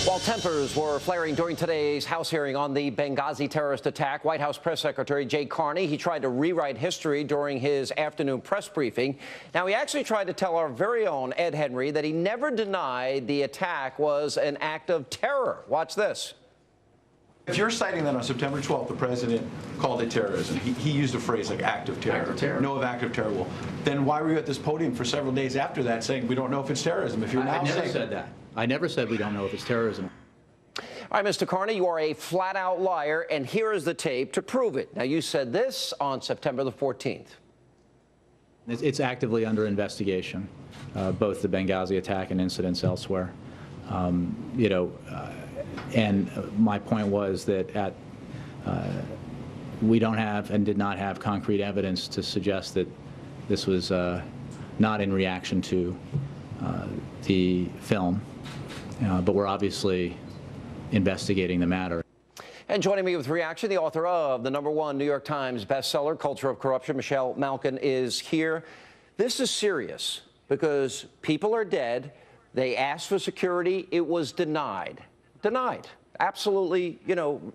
While tempers were flaring during today's House hearing on the Benghazi terrorist attack, White House Press Secretary Jay Carney, he tried to rewrite history during his afternoon press briefing. Now, he actually tried to tell our very own Ed Henry that he never denied the attack was an act of terror. Watch this. If you're citing that on September 12th, the president called it terrorism, he used a phrase like act of terror. Act of terror. No of act of terror. Well, then why were you at this podium for several days after that saying we don't know if it's terrorism? If you're now I never saying said that. I never said we don't know if it's terrorism. All right, Mr. Carney, you are a flat-out liar, and here is the tape to prove it. Now, you said this on September the 14th. It's actively under investigation, both the Benghazi attack and incidents elsewhere. And my point was that we don't have and did not have concrete evidence to suggest that this was not in reaction to the film, but we're obviously investigating the matter. And joining me with reaction, the author of the #1 New York Times bestseller, Culture of Corruption, Michelle Malkin, is here. This is serious because people are dead. They asked for security. It was denied. Denied. Absolutely,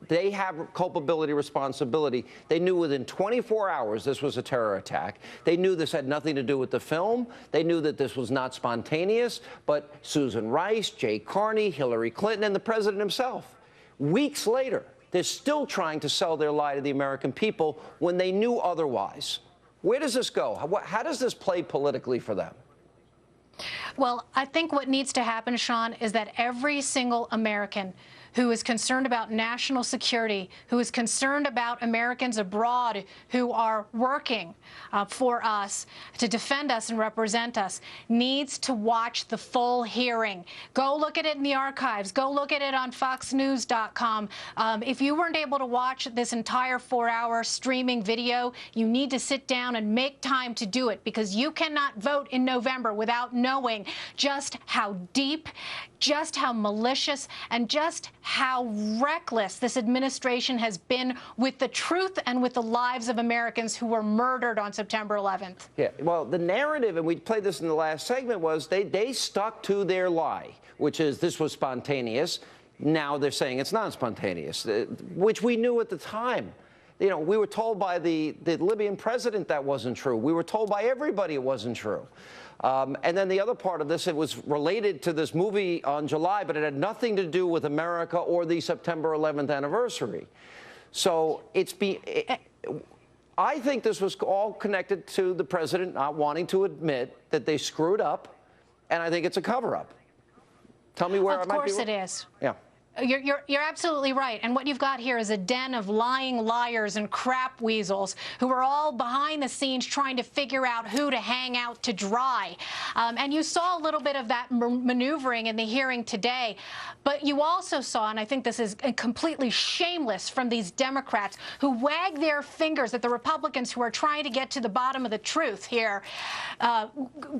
they have culpability, responsibility. They knew within 24 hours this was a terror attack. They knew this had nothing to do with the film. They knew that this was not spontaneous. But Susan Rice, Jay Carney, Hillary Clinton, and the president himself, weeks later, they're still trying to sell their lie to the American people when they knew otherwise. Where does this go? How does this play politically for them? Well, I think what needs to happen, Sean, is that every single American who is concerned about national security, who is concerned about Americans abroad who are working for us to defend us and represent us, needs to watch the full hearing. Go look at it in the archives. Go look at it on foxnews.com. If you weren't able to watch this entire 4-hour streaming video, you need to sit down and make time to do it, because you cannot vote in November without knowing just how deep, just how malicious, and just how reckless this administration has been with the truth and with the lives of Americans who were murdered on September 11th. Yeah, well, the narrative, and we played this in the last segment, was they stuck to their lie, which is this was spontaneous. Now they're saying it's not spontaneous, which we knew at the time. We were told by the Libyan president that wasn't true. We were told by everybody it wasn't true. And then the other part of this, it was related to this movie on July, but it had nothing to do with America or the September 11th anniversary. So I think this was all connected to the president not wanting to admit that they screwed up, and I think it's a cover-up. Tell me where I might be wrong. Of course it is. Yeah. You're absolutely right. And what you've got here is a den of lying liars and crap weasels who are all behind the scenes trying to figure out who to hang out to dry. And you saw a little bit of that maneuvering in the hearing today. But you also saw, and I think this is completely shameless from these Democrats who wag their fingers at the Republicans who are trying to get to the bottom of the truth here,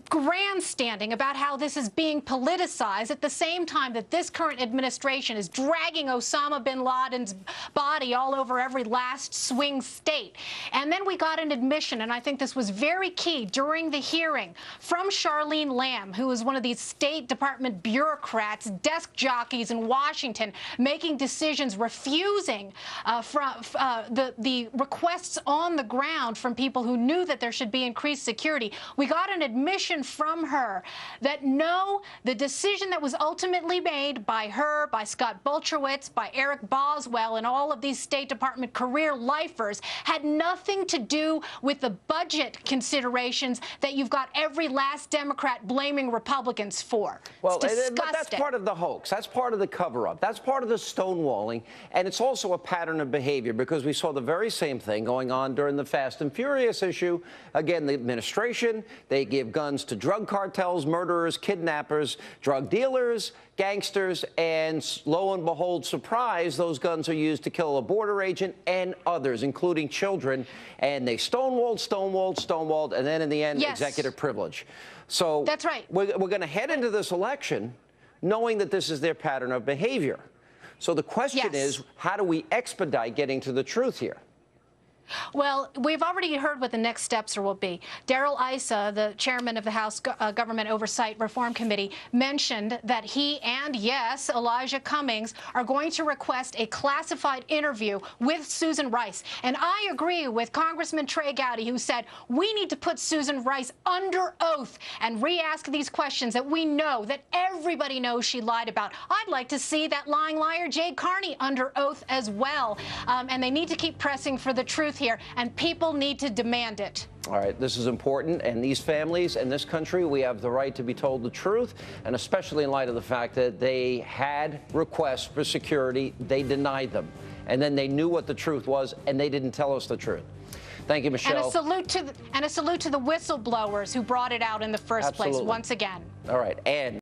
grandstanding about how this is being politicized at the same time that this current administration is dragging Osama bin Laden's body all over every last swing state. And then we got an admission, and I think this was very key during the hearing, from Charlene Lamb, who is one of these State Department bureaucrats, desk jockeys in Washington, making decisions, refusing the requests on the ground from people who knew that there should be increased security. We got an admission from her that no, the decision that was ultimately made by her, by Scott Bultrowitz, by Eric Boswell, and all of these State Department career lifers had nothing to do with the budget considerations that you've got every last Democrat blaming Republicans for. Well, it's disgusting. but that's part of the hoax. That's part of the cover-up. That's part of the stonewalling. And it's also a pattern of behavior, because we saw the very same thing going on during the Fast and Furious issue. Again, the administration, they give guns to drug cartels, murderers, kidnappers, drug dealers, gangsters, and lo and behold, surprise, those guns are used to kill a border agent and others, including children. And they stonewalled, and then in the end, yes, executive privilege. So that's right. We're going to head into this election knowing that this is their pattern of behavior. So the question is, how do we expedite getting to the truth here? Well, we've already heard what the next steps will be. Darrell Issa, the chairman of the House Government Oversight Reform Committee, mentioned that he and, yes, Elijah Cummings are going to request a classified interview with Susan Rice. And I agree with Congressman Trey Gowdy, who said we need to put Susan Rice under oath and re-ask these questions that we know, that everybody knows she lied about. I'd like to see that lying liar Jay Carney under oath as well. And they need to keep pressing for the truth here, and people need to demand it. All right, this is important, and these families and this country, we have the right to be told the truth, and especially in light of the fact that they had requests for security, they denied them, and then they knew what the truth was, and they didn't tell us the truth. Thank you, Michelle. And a salute to the whistleblowers who brought it out in the first place, once again. All right, and